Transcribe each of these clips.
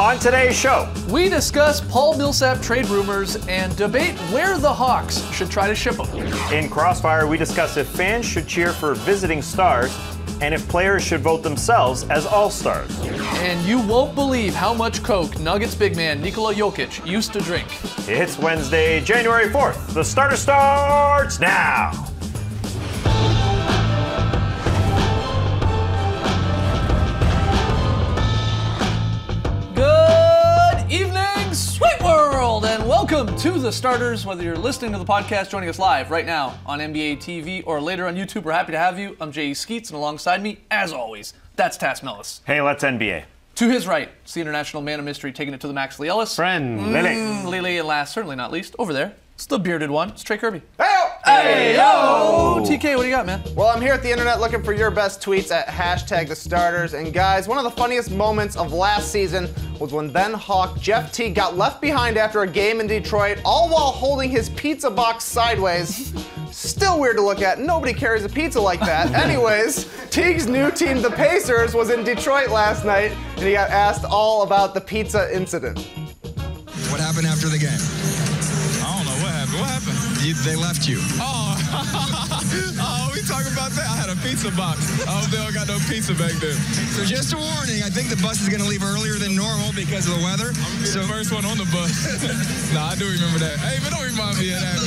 On today's show, we discuss Paul Millsap trade rumors and debate where the Hawks should try to ship him. In Crossfire, we discuss if fans should cheer for visiting stars and if players should vote themselves as all-stars. And you won't believe how much Coke Nuggets big man Nikola Jokic used to drink. It's Wednesday, January 4th. The starter starts now. Good evening, Sweet World, and welcome to The Starters. Whether you're listening to the podcast, joining us live right now on NBA TV or later on YouTube, we're happy to have you. I'm Jay Skeets, and alongside me, as always, that's Tas Melis. Hey, let's NBA. To his right, it's the international man of mystery, taking it to the max, Lee Ellis. Friend, Lily. Lily, and last, certainly not least, over there, it's the bearded one. It's Trey Kirby. Hey yo! TK, what do you got, man? Well, I'm here at the internet looking for your best tweets at #TheStarters. And guys, one of the funniest moments of last season was when then Hawk Jeff Teague got left behind after a game in Detroit, all while holding his pizza box sideways. Still weird to look at. Nobody carries a pizza like that. Anyways, Teague's new team, the Pacers, was in Detroit last night, and he got asked all about the pizza incident. What happened after the game? I don't know what happened. What happened? They left you. Oh, we talking about that? I had a pizza box. I hope they don't got no pizza back there. So just a warning, I think the bus is going to leave earlier than normal because of the weather. So the first one on the bus. Nah, I do remember that. Hey, but don't remind me of that,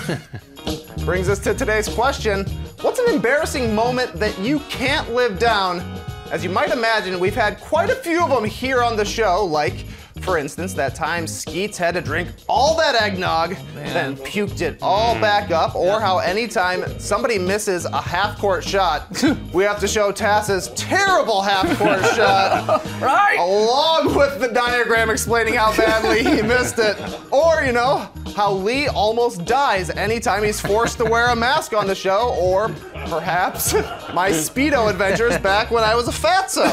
man. Brings us to today's question. What's an embarrassing moment that you can't live down? As you might imagine, we've had quite a few of them here on the show, like, for instance, that time Skeets had to drink all that eggnog, then puked it all back up, or how anytime somebody misses a half-court shot, we have to show Tas's terrible half-court shot, Right? along with the diagram explaining how badly he missed it. Or, you know, how Lee almost dies anytime he's forced to wear a mask on the show, or perhaps my Speedo adventures back when I was a fatso.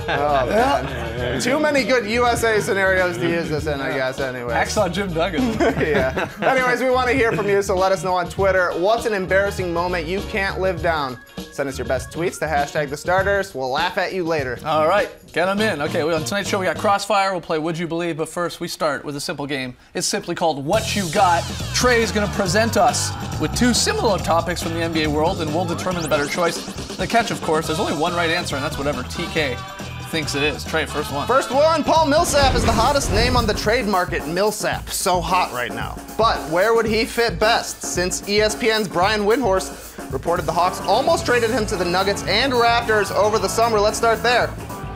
Oh, man. Too many good USA scenarios to use this in, I guess, anyway. Hacksaw Jim Duggan. Yeah. Anyways, we want to hear from you, so let us know on Twitter. What's an embarrassing moment you can't live down? Send us your best tweets to #TheStarters. We'll laugh at you later. All right, get them in. Okay, on tonight's show we got Crossfire. We'll play Would You Believe, but first we start with a simple game. It's simply called What You Got. Trey's going to present us with two similar topics from the NBA world, and we'll determine the better choice. The catch, of course, there's only one right answer, and that's whatever TK thinks it is. Trey, first one. First one, Paul Millsap is the hottest name on the trade market. Millsap, so hot right now. But where would he fit best? Since ESPN's Brian Windhorst reported the Hawks almost traded him to the Nuggets and Raptors over the summer. Let's start there.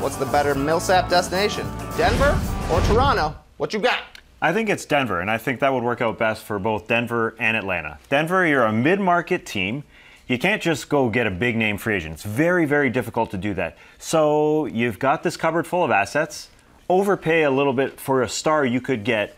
What's the better Millsap destination? Denver or Toronto? What you got? I think it's Denver, and I think that would work out best for both Denver and Atlanta. Denver, you're a mid-market team. You can't just go get a big-name free agent. It's very, very difficult to do that. So you've got this cupboard full of assets. Overpay a little bit for a star you could get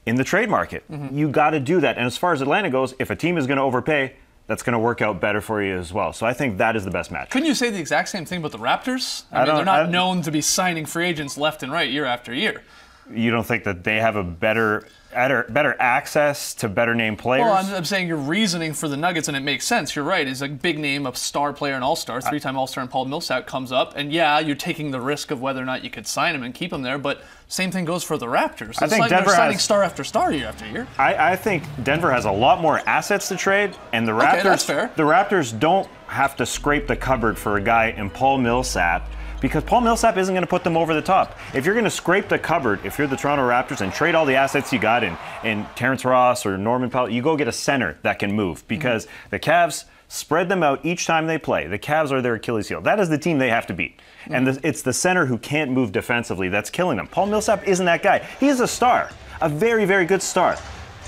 in the trade market. You got to do that. And as far as Atlanta goes, if a team is going to overpay, that's going to work out better for you as well. So I think that is the best match. Couldn't you say the exact same thing about the Raptors? I mean, they're not known to be signing free agents left and right year after year. You don't think that they have a better access to better name players? Well, I'm saying your reasoning for the Nuggets, and it makes sense. You're right. Is a big name, a star player, an all-star, three-time all-star, and Paul Millsap comes up, and yeah, you're taking the risk of whether or not you could sign him and keep him there. But same thing goes for the Raptors. I think Denver they're signing star after star year after year. I think Denver has a lot more assets to trade, and the Raptors. Okay, that's fair. The Raptors don't have to scrape the cupboard for a guy in Paul Millsap, because Paul Millsap isn't going to put them over the top. If you're going to scrape the cupboard, if you're the Toronto Raptors, and trade all the assets you got in Terrence Ross or Norman Powell, you go get a center that can move, because the Cavs spread them out each time they play. The Cavs are their Achilles heel. That is the team they have to beat. And it's the center who can't move defensively that's killing them. Paul Millsap isn't that guy. He is a star, a very, very good star.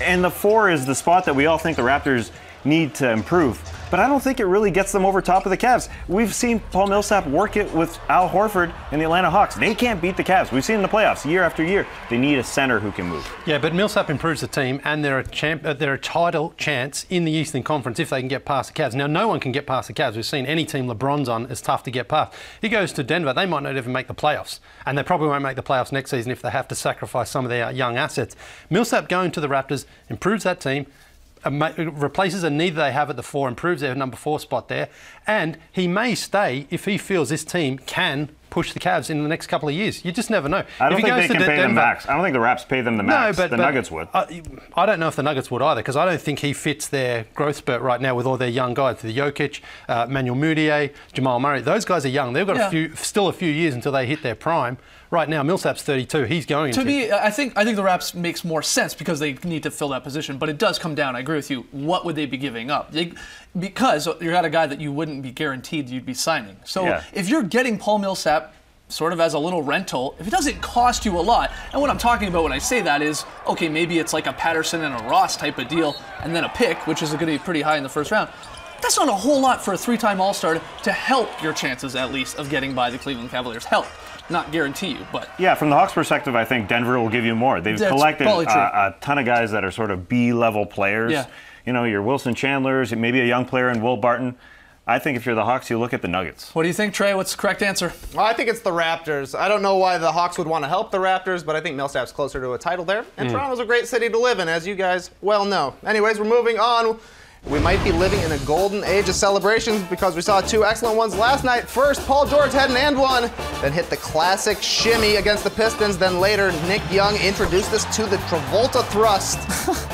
And the 4 is the spot that we all think the Raptors need to improve. But I don't think it really gets them over top of the Cavs. We've seen Paul Millsap work it with Al Horford and the Atlanta Hawks. They can't beat the Cavs. We've seen in the playoffs year after year. They need a center who can move. Yeah, but Millsap improves the team, and they're a title chance in the Eastern Conference if they can get past the Cavs. Now, no one can get past the Cavs. We've seen any team LeBron's on is tough to get past. He goes to Denver, they might not even make the playoffs, and they probably won't make the playoffs next season if they have to sacrifice some of their young assets. Millsap going to the Raptors improves that team, replaces a need they have at the 4, improves their number 4 spot there, and he may stay if he feels this team can push the Cavs in the next couple of years. You just never know. I don't If he think goes they to can pay them Denver- max. I don't think the Raps pay them the max. No, but the Nuggets would. I don't know if the Nuggets would either, because I don't think he fits their growth spurt right now with all their young guys. The Jokic, Manuel Mudiay, Jamal Murray. Those guys are young. They've got still a few years until they hit their prime. Right now, Millsap's 32. He's going to me. I think the Raps makes more sense because they need to fill that position. But it does come down. I agree with you. What would they be giving up? Because you got a guy that you wouldn't be guaranteed you'd be signing. So if you're getting Paul Millsap sort of as a little rental, if it doesn't cost you a lot, and what I'm talking about when I say that is, okay, maybe it's like a Patterson and a Ross type of deal, and then a pick, which is going to be pretty high in the first round. That's not a whole lot for a 3-time All-Star to help your chances, at least, of getting by the Cleveland Cavaliers. Help. Not guarantee you, but... Yeah, from the Hawks' perspective, I think Denver will give you more. They've collected a ton of guys that are sort of B-level players. Yeah. You know, your Wilson Chandlers, maybe a young player in Will Barton. I think if you're the Hawks, you look at the Nuggets. What do you think, Trey? What's the correct answer? Well, I think it's the Raptors. I don't know why the Hawks would want to help the Raptors, but I think Millsap's closer to a title there. And Toronto's a great city to live in, as you guys well know. Anyways, we're moving on. We might be living in a golden age of celebrations because we saw 2 excellent ones last night. First, Paul George had an and one, then hit the classic shimmy against the Pistons. Then later, Nick Young introduced us to the Travolta thrust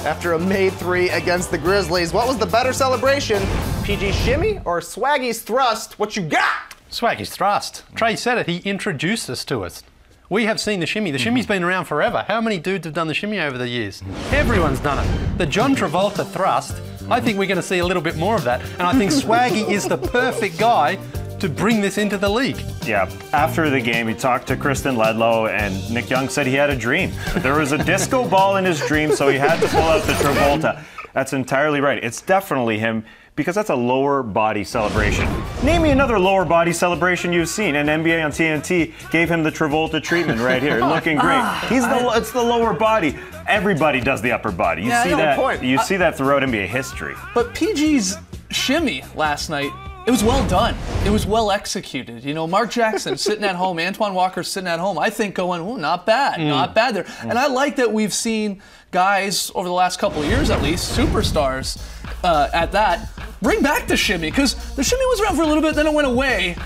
after a made 3 against the Grizzlies. What was the better celebration, PG shimmy or Swaggy's thrust? What you got? Swaggy's thrust. Trey said it. He introduced us to it. We have seen the shimmy. The shimmy's been around forever. How many dudes have done the shimmy over the years? Everyone's done it. The John Travolta thrust, I think we're going to see a little bit more of that. And I think Swaggy is the perfect guy to bring this into the league. Yeah, after the game, he talked to Kristen Ledlow, and Nick Young said he had a dream. There was a disco ball in his dream, so he had to pull out the Travolta. That's entirely right. It's definitely him, because that's a lower body celebration. Name me another lower body celebration you've seen. And NBA on TNT gave him the Travolta treatment right here, looking great. It's the lower body. Everybody does the upper body. You see that? You see that throughout NBA history. But PG's shimmy last night, it was well done. It was well executed. You know, Mark Jackson sitting at home, Antoine Walker sitting at home, I think going, oh, not bad, not bad there. And I like that we've seen guys over the last couple of years at least, superstars at that, bring back the shimmy, because the shimmy was around for a little bit, then it went away.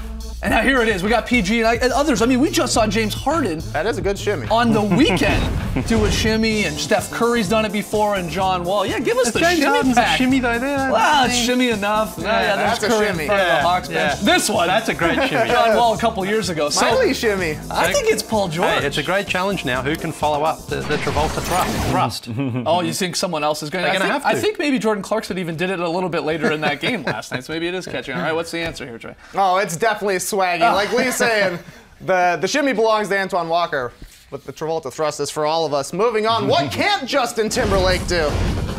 And now here it is. We got PG and others. I mean, we just saw James Harden. That is a good shimmy. On the weekend do a shimmy, and Steph Curry's done it before, and John Wall. Yeah, give us the James shimmy Harden's pack. a shimmy though there. Wow, it's shimmy enough. Yeah, there's that's a Curry shimmy. in front of the Hawks bench. This one. That's a great shimmy. John Wall a couple years ago. So Miley shimmy. I think it's Paul George. Hey, it's a great challenge now. Who can follow up the Travolta thrust? Oh, you think someone else is going They're gonna have to. I think maybe Jordan Clarkson even did it a little bit later in that game last night, so maybe it is catching. All right, what's the answer here, Trey? Oh, it's definitely Swaggy. Like Lee's saying, the shimmy belongs to Antoine Walker, but the Travolta thrust is for all of us. Moving on, what can't Justin Timberlake do?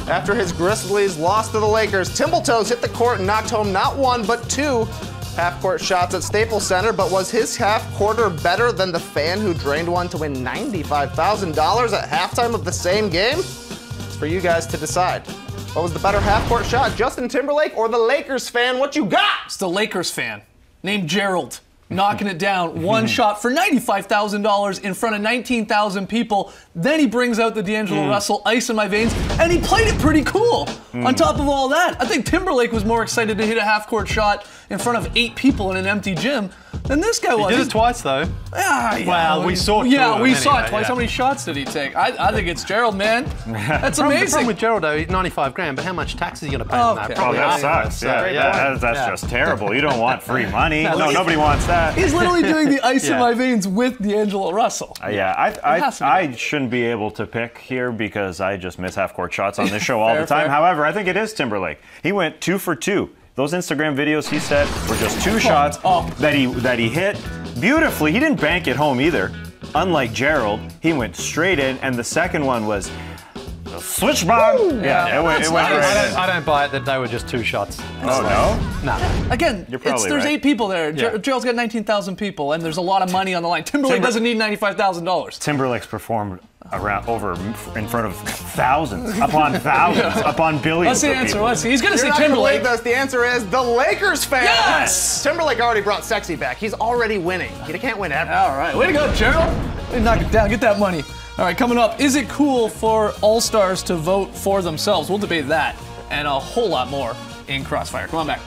After his Grizzlies lost to the Lakers, Timbletoes hit the court and knocked home not 1, but 2 half-court shots at Staples Center. But was his half-quarter better than the fan who drained one to win $95,000 at halftime of the same game? It's for you guys to decide. What was the better half-court shot, Justin Timberlake or the Lakers fan? What you got? It's the Lakers fan named Gerald. Knocking it down, one shot for $95,000 in front of 19,000 people. Then he brings out the D'Angelo Russell, ice in my veins, and he played it pretty cool. On top of all that, I think Timberlake was more excited to hit a half-court shot in front of 8 people in an empty gym than this guy was. He did it twice though. Yeah, Well, we saw it. Yeah, we saw it anyway, twice. yeah. How many shots did he take? I think it's Gerald, man. That's The amazing. problem with Gerald though, he's 95 grand, but how much tax is he going to pay on that? Okay. Oh, Probably that half. sucks. So, Yeah, that's just terrible. You don't want free money. No, nobody wants that. He's literally doing the ice in Yeah. my veins with D'Angelo Russell. I shouldn't be able to pick here because I just miss half-court shots on this show all the time. Fair. However, I think it is Timberlake. He went 2 for 2. Those Instagram videos he said were just 2 shots that he hit beautifully. He didn't bank it home either. Unlike Gerald, he went straight in, and the second one was a switch bomb. Yeah, it went right in. I don't buy it that they were just 2 shots. Oh, no? No. Again, You're probably there's right. 8 people there. Yeah. Gerald's got 19,000 people, and there's a lot of money on the line. Timberlake doesn't need $95,000. Timberlake's performed in front of thousands upon thousands upon billions. What's the of answer? people. He's going to say You're not gonna Timberlake. believe this. The answer is the Lakers fan. Yes! Timberlake already brought sexy back. He's already winning. He can't win ever. All right, way to go, Gerald. Way to knock it down. Get that money. All right, coming up, is it cool for All-Stars to vote for themselves? We'll debate that and a whole lot more in Crossfire. Come on back.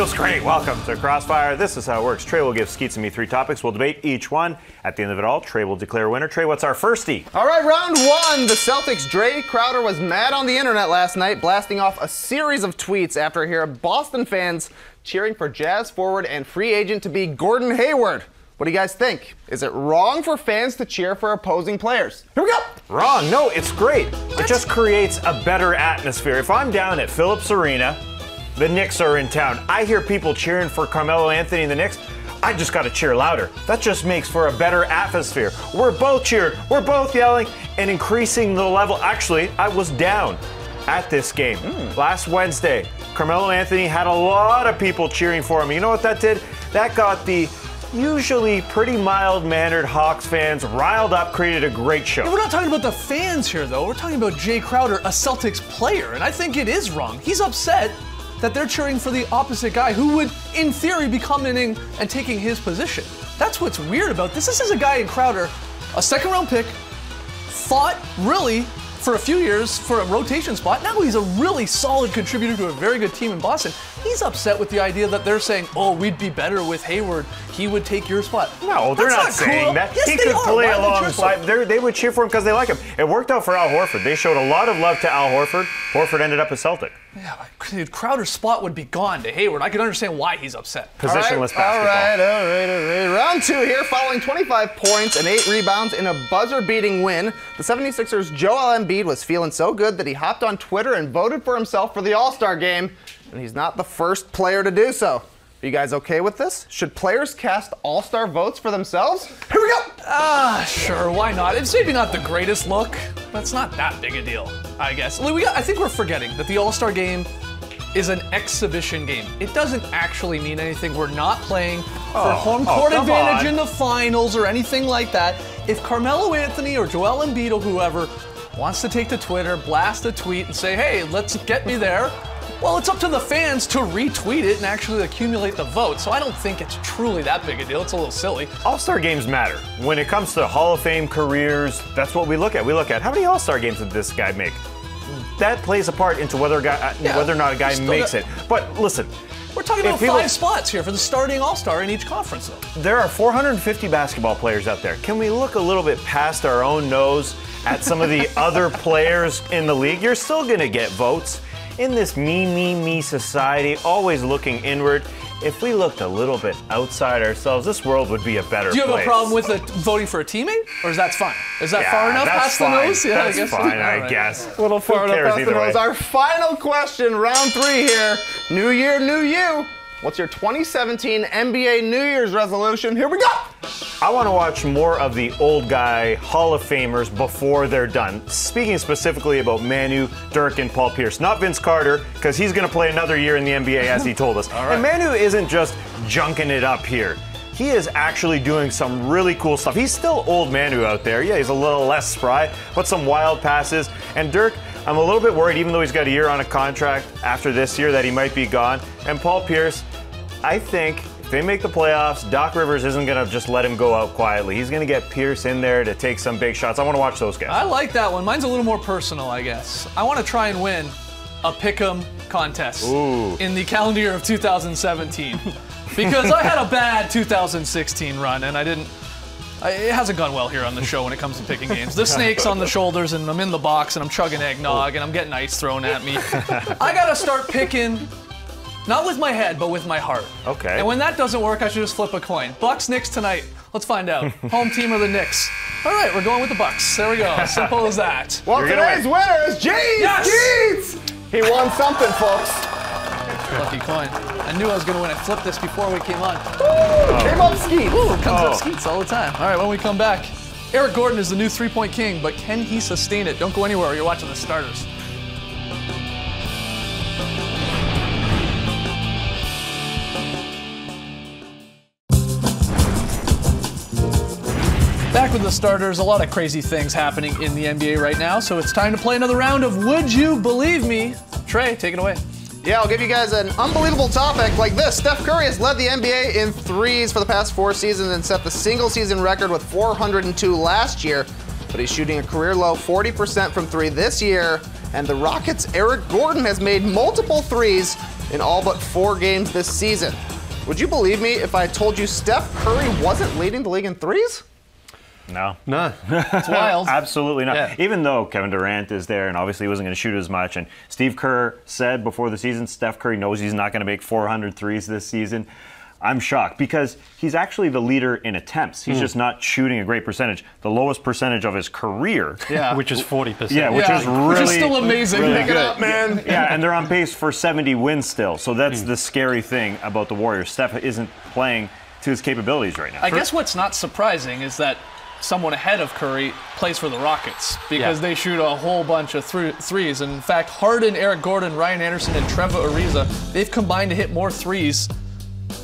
feels great. Welcome to Crossfire. This is how it works. Trey will give Skeets and me 3 topics. We'll debate each one. At the end of it all, Trey will declare a winner. Trey, what's our firstie? All right, round 1. The Celtics' Jay Crowder was mad on the internet last night, blasting off a series of tweets after hearing Boston fans cheering for Jazz forward and free agent to be Gordon Hayward. What do you guys think? Is it wrong for fans to cheer for opposing players? Here we go. Wrong. No, it's great. It just creates a better atmosphere. If I'm down at Phillips Arena, the Knicks are in town, I hear people cheering for Carmelo Anthony and the Knicks, I just got to cheer louder. That just makes for a better atmosphere. We're both cheering, we're both yelling, and increasing the level. Actually, I was down at this game last Wednesday. Carmelo Anthony had a lot of people cheering for him. You know what that did? That got the usually pretty mild-mannered Hawks fans riled up, created a great show. Yeah, we're not talking about the fans here, though. We're talking about Jay Crowder, a Celtics player, and I think it is wrong. He's upset that they're cheering for the opposite guy who would, in theory, be coming in and taking his position. That's what's weird about this. This is a guy in Crowder, a second-round pick, fought really for a few years for a rotation spot. Now he's a really solid contributor to a very good team in Boston. He's upset with the idea that they're saying, oh, we'd be better with Hayward. He would take your spot. No, they're not saying cool. that. Yes, he they could are. play Why would alongside. They would cheer for him because they like him. It worked out for Al Horford. They showed a lot of love to Al Horford. Horford ended up a Celtic. Yeah, dude, Crowder's spot would be gone to Hayward. I can understand why he's upset. Positionless basketball. All right. Round 2 here, following 25 points and 8 rebounds in a buzzer-beating win. The 76ers' Joel Embiid was feeling so good that he hopped on Twitter and voted for himself for the All-Star game, and he's not the first player to do so. Are you guys okay with this? Should players cast All-Star votes for themselves? Here we go! Sure, why not? It's maybe not the greatest look, but it's not that big a deal, I guess. I think we're forgetting that the All-Star game is an exhibition game. It doesn't actually mean anything. We're not playing for home court advantage in the finals or anything like that. If Carmelo Anthony or Joel Embiid or whoever wants to take to Twitter, blast a tweet and say, hey, let's get me there, well, it's up to the fans to retweet it and actually accumulate the vote. So I don't think it's truly that big a deal. It's a little silly. All-Star games matter. When it comes to Hall of Fame careers, that's what we look at. We look at how many All-Star games did this guy make? That plays a part into whether or not a guy makes it. But listen, we're talking about 5 spots here for the starting All-Star in each conference, though. There are 450 basketball players out there. Can we look a little bit past our own nose at some of the other players in the league? You're still going to get votes. In this me society, always looking inward, if we looked a little bit outside ourselves, this world would be a better place. Do you have a problem with voting for a teammate? Or is that fine? Is that far enough past the nose? Yeah, that's fine, I guess. A little far enough past the nose. Our final question, round 3 here. New year, new you. What's your 2017 NBA New Year's resolution? Here we go! I want to watch more of the old guy Hall of Famers before they're done. Speaking specifically about Manu, Dirk, and Paul Pierce. Not Vince Carter, because he's going to play another year in the NBA, as he told us. Right. And Manu isn't just junking it up here. He is actually doing some really cool stuff. He's still old Manu out there. Yeah, he's a little less spry, but some wild passes. And Dirk, I'm a little bit worried, even though he's got a year on a contract after this year, that he might be gone. And Paul Pierce, I think if they make the playoffs, Doc Rivers isn't going to just let him go out quietly. He's going to get Pierce in there to take some big shots. I want to watch those guys. I like that one. Mine's a little more personal, I guess. I want to try and win a pick'em contest in the calendar year of 2017. Because I had a bad 2016 run, and it hasn't gone well here on the show when it comes to picking games. The snake's on the shoulders, and I'm in the box, and I'm chugging eggnog, and I'm getting ice thrown at me. I got to start picking, not with my head, but with my heart. Okay. And when that doesn't work, I should just flip a coin. Bucks, Knicks tonight. Let's find out. Home team or the Knicks? All right, we're going with the Bucks. There we go. Simple as that. Well, today's winner is Jeets! He won something, folks. Lucky coin. I knew I was going to win. I flipped this before we came on. Came up Skeets. Ooh, comes up Skeets all the time. All right, when we come back, Eric Gordon is the new three-point king, but can he sustain it? Don't go anywhere. You're watching the starters. Back with the starters, a lot of crazy things happening in the NBA right now, so it's time to play another round of Would You Believe Me? Trey, take it away. Yeah, I'll give you guys an unbelievable topic like this. Steph Curry has led the NBA in threes for the past 4 seasons and set the single-season record with 402 last year, but he's shooting a career-low 40% from 3 this year. And the Rockets' Eric Gordon has made multiple threes in all but 4 games this season. Would you believe me if I told you Steph Curry wasn't leading the league in threes? No. It's wild. Absolutely not. Yeah. Even though Kevin Durant is there and obviously he wasn't going to shoot as much, and Steve Kerr said before the season Steph Curry knows he's not going to make 400 threes this season, I'm shocked because he's actually the leader in attempts. He's just not shooting a great percentage. The lowest percentage of his career. Yeah. Which is 40%. Yeah, which is really which is still amazing. really Pick it good. up, man. Yeah, and they're on pace for 70 wins still. So that's the scary thing about the Warriors. Steph isn't playing to his capabilities right now. I guess what's not surprising is that someone ahead of Curry plays for the Rockets because they shoot a whole bunch of threes. And in fact, Harden, Eric Gordon, Ryan Anderson, and Trevor Ariza, they've combined to hit more threes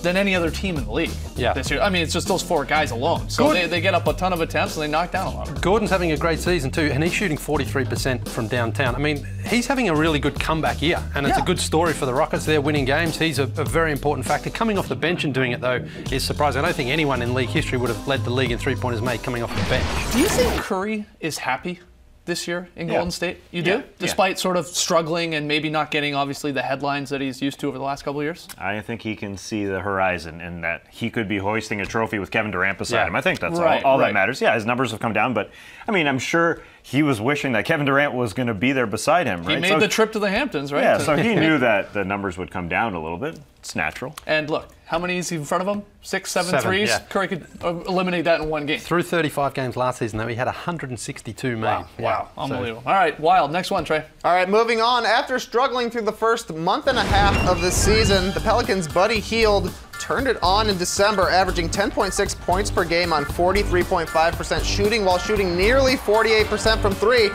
than any other team in the league this year. I mean, it's just those 4 guys alone. So they get up a ton of attempts and they knock down a lot. Gordon's having a great season too, and he's shooting 43% from downtown. I mean, he's having a really good comeback year, and it's a good story for the Rockets. They're winning games. He's a very important factor. Coming off the bench and doing it, though, is surprising. I don't think anyone in league history would have led the league in three-pointers made coming off the bench. Do you think Curry is happy this year in Golden State? You do? Yeah. Despite sort of struggling and maybe not getting, obviously, the headlines that he's used to over the last couple of years? I think he can see the horizon and that he could be hoisting a trophy with Kevin Durant beside him. I think that's all that matters. Yeah, his numbers have come down, but I mean, I'm sure he was wishing that Kevin Durant was going to be there beside him, right? He made the trip to the Hamptons, right? Yeah, so he knew that the numbers would come down a little bit. It's natural. And look, how many is he in front of him? 6, 7 threes? Yeah. Curry could eliminate that in 1 game. Through 35 games last season, though, he had 162 made. Wow. Unbelievable. All right, wild. Next one, Trey. All right, moving on. After struggling through the first month and a half of the season, the Pelicans' Buddy Hield turned it on in December, averaging 10.6 points per game on 43.5% shooting while shooting nearly 48% from 3.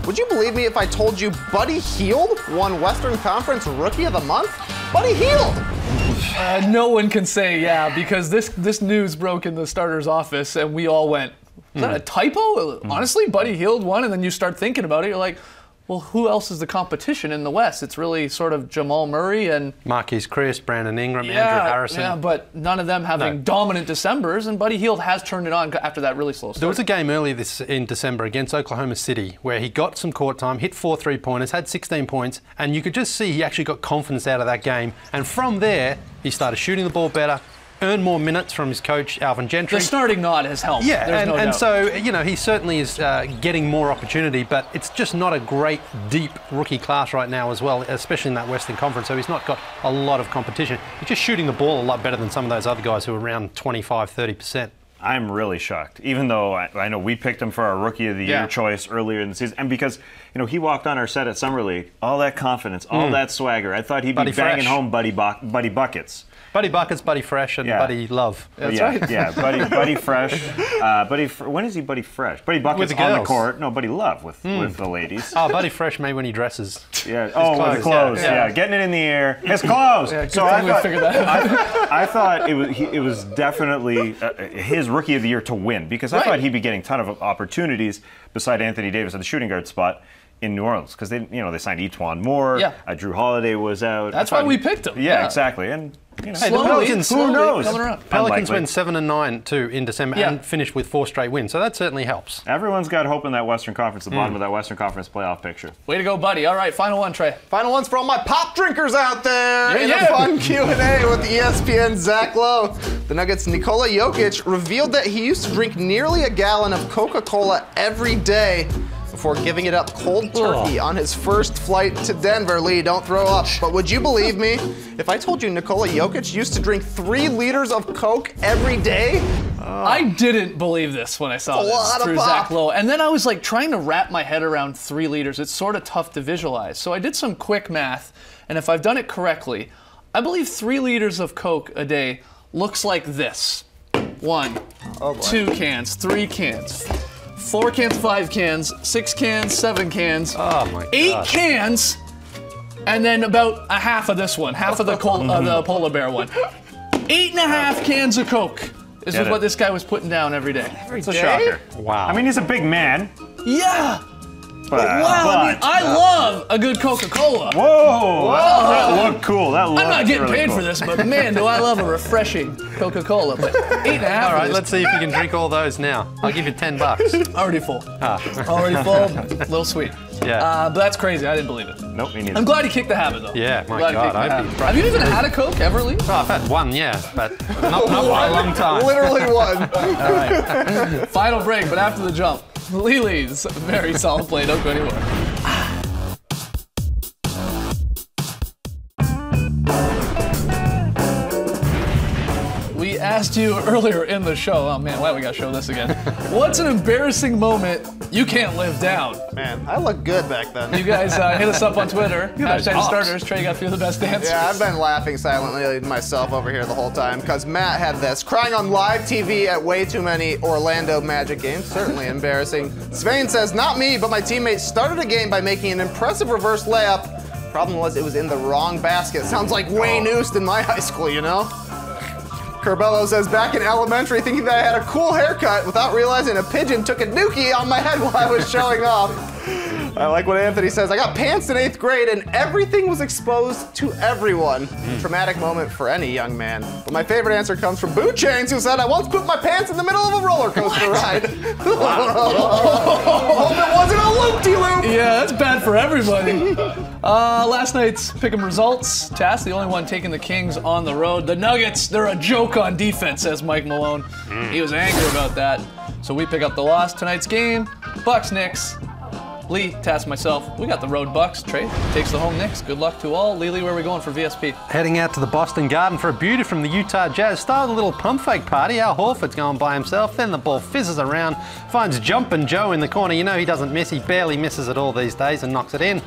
Would you believe me if I told you Buddy Hield won Western Conference Rookie of the Month? Buddy Hield! No one can say because this news broke in the starter's office and we all went, is that a typo? Honestly, Buddy Hield won, and then you start thinking about it, you're like, well, who else is the competition in the West? It's really sort of Jamal Murray and Marquise Chris, Brandon Ingram, Andrew Harrison. Yeah, but none of them having dominant Decembers, and Buddy Hield has turned it on after that really slow start. There was a game earlier in December against Oklahoma City where he got some court time, hit 4 3-pointers, had 16 points, and you could just see he actually got confidence out of that game. And from there, he started shooting the ball better, earned more minutes from his coach, Alvin Gentry. The starting nod has helped. Yeah, There's no doubt. so, he certainly is getting more opportunity, but it's just not a great, deep rookie class right now as well, especially in that Western Conference, so he's not got a lot of competition. He's just shooting the ball a lot better than some of those other guys who are around 25, 30%. I'm really shocked, even though I know we picked him for our Rookie of the Year choice earlier in the season. And because, he walked on our set at Summer League, all that confidence, all that swagger. I thought he'd be banging home Buddy Buckets. Buddy Buckets, Buddy Fresh, and Buddy Love. That's right. Yeah, Buddy Fresh. When is he Buddy Fresh? Buddy Buckets with the on the girls. court. No, Buddy Love with the ladies. Oh, Buddy Fresh maybe when he dresses. Yeah. His with the clothes. yeah. Getting it in the air. His clothes. So I figured that out. I thought it was definitely his Rookie of the Year to win because I thought he'd be getting a ton of opportunities beside Anthony Davis at the shooting guard spot in New Orleans because they signed Etuan Moore. Yeah. Drew Holiday was out. That's why we picked him. Yeah, exactly. And Hey, the Slowly, Pelicans, slowly who knows? coming around. Pelicans Unlikely. went 7-9 too in December and finished with 4 straight wins, so that certainly helps. Everyone's got hope in that Western Conference, the bottom of that Western Conference playoff picture. Way to go, Buddy. All right, final one, Trey. Final one's for all my pop drinkers out there. In Yeah. a fun Q&A with ESPN's Zach Lowe, the Nuggets' Nikola Jokic revealed that he used to drink nearly a gallon of Coca-Cola every day before giving it up cold turkey on his first flight to Denver. Lee, don't throw up. But would you believe me if I told you Nikola Jokic used to drink 3 liters of Coke every day? I didn't believe this when I saw It's a this lot of through pop. Zach Lowe. And then I was like trying to wrap my head around 3 liters. It's sort of tough to visualize. So I did some quick math, and if I've done it correctly, I believe 3 liters of Coke a day looks like this. 1, 2 cans, 3 cans, 4 cans, 5 cans, 6 cans, 7 cans, Oh my 8 gosh. cans, and then about a half of this one, half of the the polar bear one. 8.5 cans of Coke is Get it. what this guy was putting down every day. It's a shocker. Wow. I mean, he's a big man. Yeah. But, Wow, I mean, I love a good Coca-Cola. Whoa! That looked cool. That looked I'm not getting really paid cool. for this, but man, do I love a refreshing Coca-Cola. But 8.5. All right, let's see if you can drink all those now. I'll give you $10. Already full. Already full. A little sweet. Yeah. But that's crazy. I didn't believe it. Nope, me neither. I'm glad you kicked the habit, though. Yeah, my Glad you God, kicked the I'd habit. be Have you even had a Coke ever, Lee? Oh, I've had one, yeah, but not for a long time. Literally one. All right. Final break, but after the jump. Lily's very solid play. Don't go anywhere. We asked you earlier in the show, oh man, why we gotta show this again? What's an embarrassing moment you can't live down? Man, I looked good back then. You guys hit us up on Twitter. those Hashtag hops. starters. Trey got a few of the best answers. Yeah, I've been laughing silently to myself over here the whole time because Matt had this. Crying on live TV at way too many Orlando Magic games. Certainly embarrassing. Svein says, not me, but my teammates started a game by making an impressive reverse layup. Problem was it was in the wrong basket. Sounds like Wayne Oost in my high school, you know? Curbello says, back in elementary, thinking that I had a cool haircut without realizing a pigeon took a dookie on my head while I was showing off. I like what Anthony says. I got pantsed in 8th grade and everything was exposed to everyone. Traumatic moment for any young man. But my favorite answer comes from Boo Chains, who said, I once put my pants in the middle of a roller coaster ride. Hope it wasn't a loop-de-loop. Yeah, that's bad for everybody. Last night's pick'em results. Tass, the only one taking the Kings on the road. The Nuggets, they're a joke on defense, says Mike Malone. He was angry about that. So we pick up the loss. Tonight's game, Bucks, Knicks. Lee, Tass, myself, we got the road Bucks. Trey takes the home Knicks. Good luck to all. Lee, where are we going for VSP? Heading out to the Boston Garden for a beauty from the Utah Jazz. Start with a little pump fake party. Al Horford's going by himself. Then the ball fizzes around, finds Jumpin' Joe in the corner. You know he doesn't miss. He barely misses it all these days and knocks it in.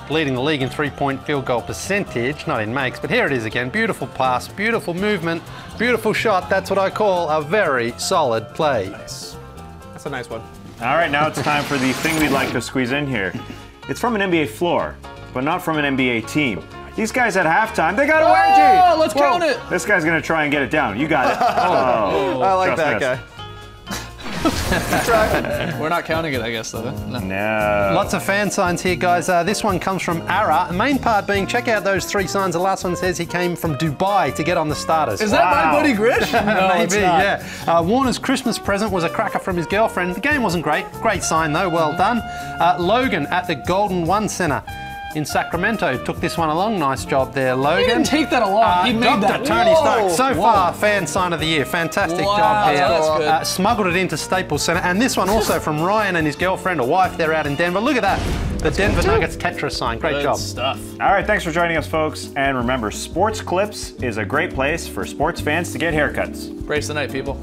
Leading the league in three-point field goal percentage, not in makes, but here it is again. Beautiful pass, beautiful movement, beautiful shot. That's what I call a very solid play. That's a nice one. All right, now it's time for the thing we'd like to squeeze in here. It's from an NBA floor, but not from an NBA team. These guys at halftime, they got a wedgie. Oh, let's count it. This guy's gonna try and get it down. You got it. Oh, I like just that missed. guy. Try. We're not counting it, I guess, though. No. No. Lots of fan signs here, guys. This one comes from Ara. The main part being, check out those 3 signs. The last one says he came from Dubai to get on the starters. Is that my buddy Grish? No, Maybe, it's not. yeah. Warner's Christmas present was a cracker from his girlfriend. The game wasn't great. Great sign, though. Well done. Logan at the Golden One Center in Sacramento took this one along. Nice job there, Logan. He didn't take that along. He made Dr. that. Tony Whoa. Stark, so Whoa. far, fan sign of the year. Fantastic Wow, job here. that's good. Smuggled it into Staples Center. And this one also from Ryan and his girlfriend or wife. They're out in Denver. Look at that. The Denver Nuggets Tetris sign. Great Good job. stuff. All right, thanks for joining us, folks. And remember, Sports Clips is a great place for sports fans to get haircuts. Brace the night, people.